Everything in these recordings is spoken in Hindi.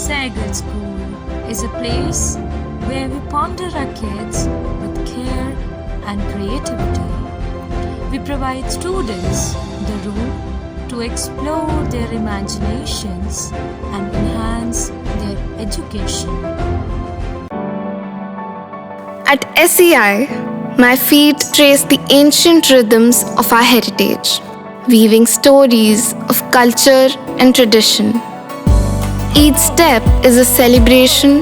Saigal School is a place where we ponder our kids with care and creativity. We provide students the room to explore their imaginations and enhance their education. At SEI, my feet trace the ancient rhythms of our heritage, weaving stories of culture and tradition. Each step is a celebration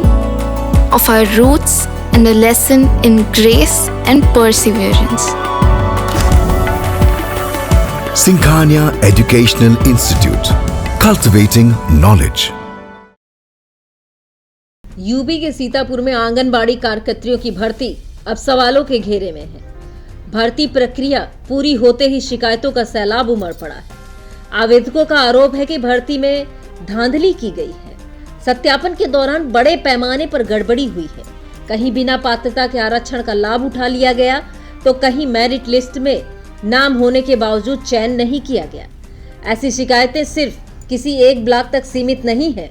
of our roots and a lesson in grace and perseverance. Singhania Educational Institute, cultivating knowledge. UP के सीतापुर में आंगनबाड़ी कार्यकर्त्रियों की भर्ती अब सवालों के घेरे में है। भर्ती प्रक्रिया पूरी होते ही शिकायतों का सैलाब उमड़ पड़ा है। आवेदकों का आरोप है कि भर्ती में धांधली की गई है। सत्यापन के दौरान बड़े पैमाने पर गड़बड़ी हुई है। कहीं बिना पात्रता के आरक्षण का लाभ उठा लिया गया तो कहीं मेरिट लिस्ट में नाम होने के बावजूद चयन नहीं किया गया। ऐसी शिकायतें सिर्फ किसी एक ब्लॉक तक सीमित नहीं है,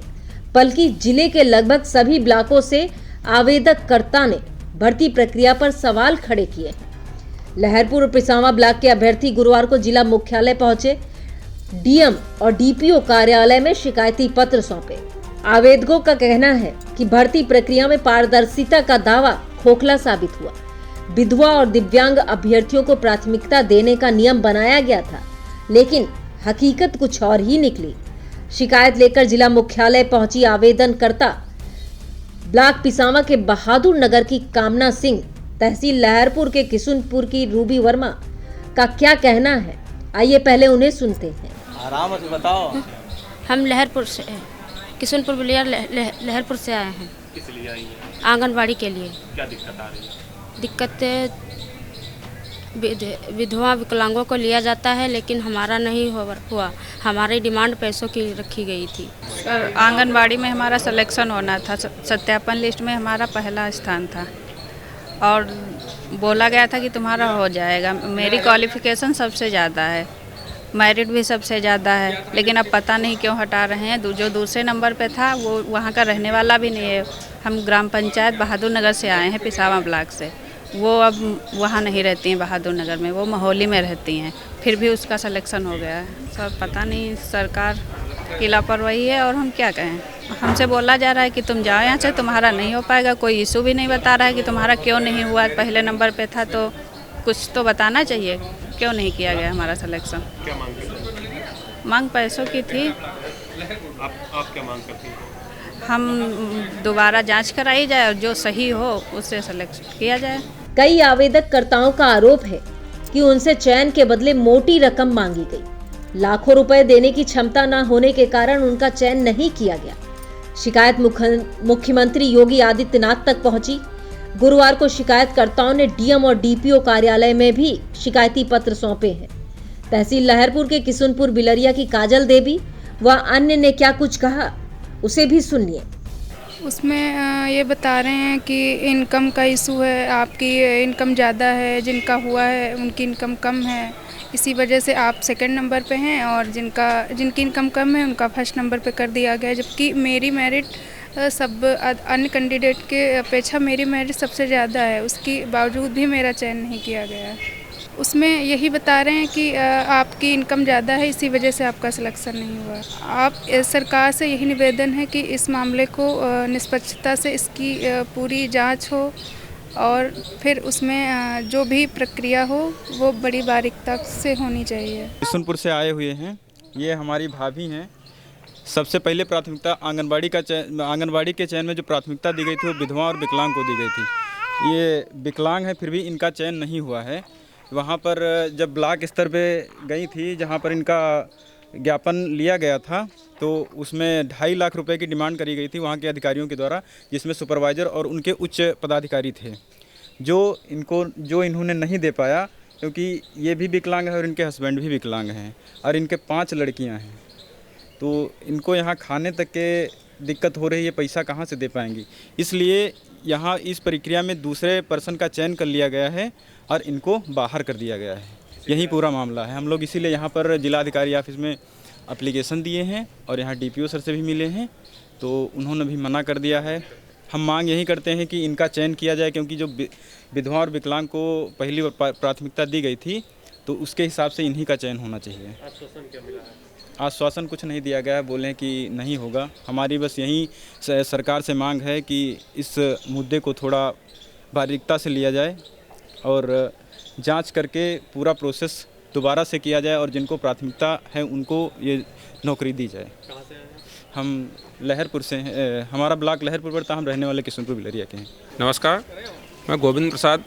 बल्कि जिले के लगभग सभी ब्लॉकों से आवेदककर्ता ने भर्ती प्रक्रिया पर सवाल खड़े किए हैं। लहरपुर और पिसावा ब्लॉक के अभ्यर्थी गुरुवार को जिला मुख्यालय पहुंचे, डीएम और डीपीओ कार्यालय में शिकायती पत्र सौंपे। आवेदकों का कहना है कि भर्ती प्रक्रिया में पारदर्शिता का दावा खोखला साबित हुआ। विधवा और दिव्यांग अभ्यर्थियों को प्राथमिकता देने का नियम बनाया गया था, लेकिन हकीकत कुछ और ही निकली। शिकायत लेकर जिला मुख्यालय पहुंची आवेदनकर्ता ब्लॉक पिसावा के बहादुर नगर की कामना सिंह, तहसील लहरपुर के किशुनपुर की रूबी वर्मा का क्या कहना है, आइए पहले उन्हें सुनते हैं। आराम से बताओ। हम लहरपुर से किशुनपुर बलिया लहरपुर से आए हैं। किस लिए आई हैं? आंगनबाड़ी के लिए। क्या दिक्कत आ रही है? दिक्कतें विधवा विकलांगों को लिया जाता है, लेकिन हमारा नहीं हुआ। हमारी डिमांड पैसों की रखी गई थी। सर, आंगनबाड़ी में हमारा सिलेक्शन होना था। सत्यापन लिस्ट में हमारा पहला स्थान था और बोला गया था कि तुम्हारा हो जाएगा। मेरी क्वालिफ़िकेशन सबसे ज़्यादा है, मेरिट भी सबसे ज़्यादा है, लेकिन अब पता नहीं क्यों हटा रहे हैं। जो दूसरे नंबर पे था वो वहाँ का रहने वाला भी नहीं है। हम ग्राम पंचायत बहादुर नगर से आए हैं, पिसावा ब्लॉक से। वो अब वहाँ नहीं रहती हैं बहादुर नगर में, वो मोहाली में रहती हैं। फिर भी उसका सिलेक्शन हो गया है। सर पता नहीं, सरकार की लापरवाही है और हम क्या कहें। हमसे बोला जा रहा है कि तुम जाओ यहाँ से, तुम्हारा नहीं हो पाएगा। कोई इशू भी नहीं बता रहा है कि तुम्हारा क्यों नहीं हुआ। पहले नंबर पे था तो कुछ तो बताना चाहिए, क्यों नहीं किया गया हमारा सिलेक्शन। क्या मांग करती हैं? मांग पैसों की थी। आप क्या मांग करती हैं? हम दोबारा जांच कराई जाए और जो सही हो उससे सिलेक्शन किया जाए। कई आवेदककर्ताओं का आरोप है कि उनसे चयन के बदले मोटी रकम मांगी गई। लाखों रुपए देने की क्षमता न होने के कारण उनका चयन नहीं किया गया। शिकायत मुख्यमंत्री योगी आदित्यनाथ तक पहुंची। गुरुवार को शिकायतकर्ताओं ने डीएम और डीपीओ कार्यालय में भी शिकायती पत्र सौंपे हैं। तहसील लहरपुर के किशुनपुर बिलरिया की काजल देवी व अन्य ने क्या कुछ कहा, उसे भी सुनिए। उसमें ये बता रहे हैं कि इनकम का इशू है, आपकी इनकम ज़्यादा है, जिनका हुआ है उनकी इनकम कम है, इसी वजह से आप सेकंड नंबर पे हैं और जिनकी इनकम कम है उनका फर्स्ट नंबर पे कर दिया गया। जबकि मेरी मेरिट सब अन्य कैंडिडेट के अपेक्षा मेरी मेरिट सबसे ज़्यादा है, उसके बावजूद भी मेरा चयन नहीं किया गया है। उसमें यही बता रहे हैं कि आपकी इनकम ज़्यादा है, इसी वजह से आपका सिलेक्शन नहीं हुआ। आप सरकार से यही निवेदन है कि इस मामले को निष्पक्षता से इसकी पूरी जांच हो और फिर उसमें जो भी प्रक्रिया हो वो बड़ी बारीकता से होनी चाहिए। किशुनपुर से आए हुए हैं, ये हमारी भाभी हैं। सबसे पहले प्राथमिकता आंगनबाड़ी के चयन में जो प्राथमिकता दी गई थी वो विधवा और विकलांग को दी गई थी। ये विकलांग है, फिर भी इनका चयन नहीं हुआ है। वहाँ पर जब ब्लॉक स्तर पे गई थी, जहाँ पर इनका ज्ञापन लिया गया था, तो उसमें 2.5 लाख रुपए की डिमांड करी गई थी वहाँ के अधिकारियों के द्वारा, जिसमें सुपरवाइज़र और उनके उच्च पदाधिकारी थे, जो इन्होंने नहीं दे पाया, क्योंकि ये भी विकलांग है और इनके हस्बैंड भी विकलांग हैं और इनके 5 लड़कियाँ हैं। तो इनको यहाँ खाने तक के दिक्कत हो रही है, पैसा कहाँ से दे पाएंगी। इसलिए यहाँ इस प्रक्रिया में दूसरे पर्सन का चयन कर लिया गया है और इनको बाहर कर दिया गया है। यही पूरा मामला है। हम लोग इसीलिए यहाँ पर जिलाधिकारी ऑफिस में एप्लीकेशन दिए हैं और यहाँ DPO सर से भी मिले हैं, तो उन्होंने भी मना कर दिया है। हम मांग यही करते हैं कि इनका चयन किया जाए, क्योंकि जो विधवा और विकलांग को पहली बार प्राथमिकता दी गई थी, तो उसके हिसाब से इन्हीं का चयन होना चाहिए। आश्वासन क्या मिला है? आश्वासन कुछ नहीं दिया गया है, बोले हैं कि नहीं होगा। हमारी बस यही सरकार से मांग है कि इस मुद्दे को थोड़ा बारीकता से लिया जाए और जांच करके पूरा प्रोसेस दोबारा से किया जाए और जिनको प्राथमिकता है उनको ये नौकरी दी जाए। कहाँ से आए हैं? हम लहरपुर से हैं, हमारा ब्लॉक लहरपुर पड़ता, हम रहने वाले किशनपुर बिलरिया के हैं। नमस्कार, मैं गोविंद प्रसाद,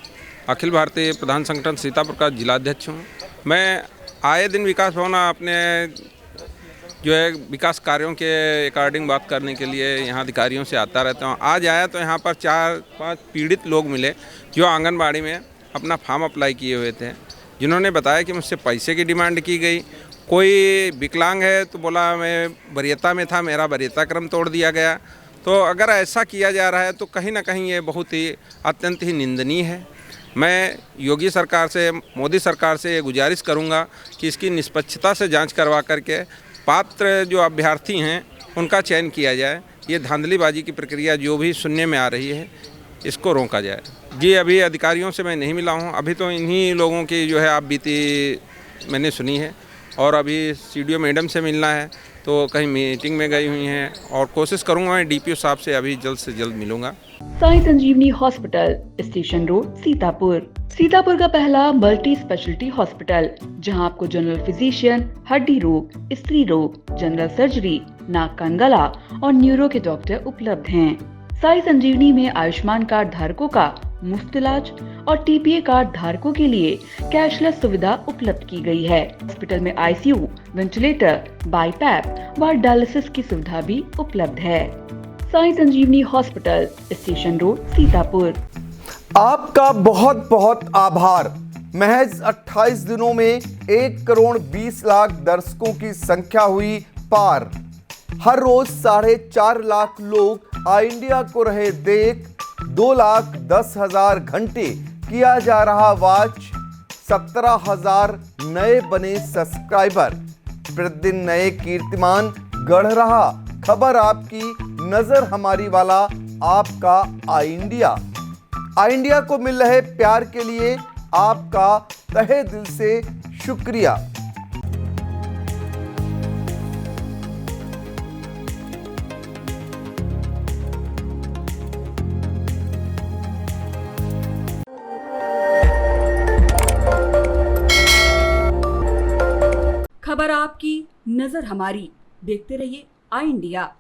अखिल भारतीय प्रधान संगठन सीतापुर का जिलाध्यक्ष हूँ। मैं आए दिन विकास भवन अपने जो है विकास कार्यों के अकॉर्डिंग बात करने के लिए यहाँ अधिकारियों से आता रहता हूँ। आज आया तो यहाँ पर 4-5 पीड़ित लोग मिले जो आंगनबाड़ी में अपना फॉर्म अप्लाई किए हुए थे, जिन्होंने बताया कि मुझसे पैसे की डिमांड की गई। कोई विकलांग है तो बोला मैं वरीयता में था, मेरा वरीयता क्रम तोड़ दिया गया। तो अगर ऐसा किया जा रहा है तो कहीं ना कहीं ये बहुत ही अत्यंत ही निंदनीय है। मैं योगी सरकार से, मोदी सरकार से ये गुजारिश करूंगा कि इसकी निष्पक्षता से जांच करवा करके पात्र जो अभ्यर्थी हैं उनका चयन किया जाए। ये धांधलीबाजी की प्रक्रिया जो भी सुनने में आ रही है, इसको रोका जाए। जी, अभी अधिकारियों से मैं नहीं मिला हूँ, अभी तो इन्हीं लोगों की जो है आप बीती मैंने सुनी है, और अभी CDO मैडम से मिलना है, तो कहीं मीटिंग में गई हुई हैं, और कोशिश करूँगा मैं DPO साहब से अभी जल्द से जल्द मिलूँगा। Sai Sanjeevani hospital, station road, Sitapur. Sitapur का पहला मल्टी स्पेशलिटी हॉस्पिटल, जहां आपको जनरल फिजिशियन, हड्डी रोग, स्त्री रोग, जनरल सर्जरी, नाक कान गला और न्यूरो के डॉक्टर उपलब्ध हैं। साई संजीवनी में आयुष्मान कार्ड धारकों का मुफ्त इलाज और TPA कार्ड धारकों के लिए कैशलेस सुविधा उपलब्ध की गई है। हॉस्पिटल में ICU, वेंटिलेटर, बाईपैप व डायलिसिस की सुविधा भी उपलब्ध है। Sai Sanjeevani hospital, station road, Sitapur. आपका बहुत बहुत आभार। महज 28 दिनों में 1,20,00,000 दर्शकों की संख्या हुई पार। हर रोज 4.5 लाख लोग आई इंडिया को रहे देख। 2,10,000 घंटे किया जा रहा वॉच। 17,000 नए बने सब्सक्राइबर। प्रतिदिन नए कीर्तिमान गढ़ रहा खबर आपकी, नजर हमारी वाला आपका आई इंडिया। आई इंडिया को मिल रहे प्यार के लिए आपका तहे दिल से शुक्रिया। खबर आपकी, नजर हमारी। देखते रहिए आई इंडिया।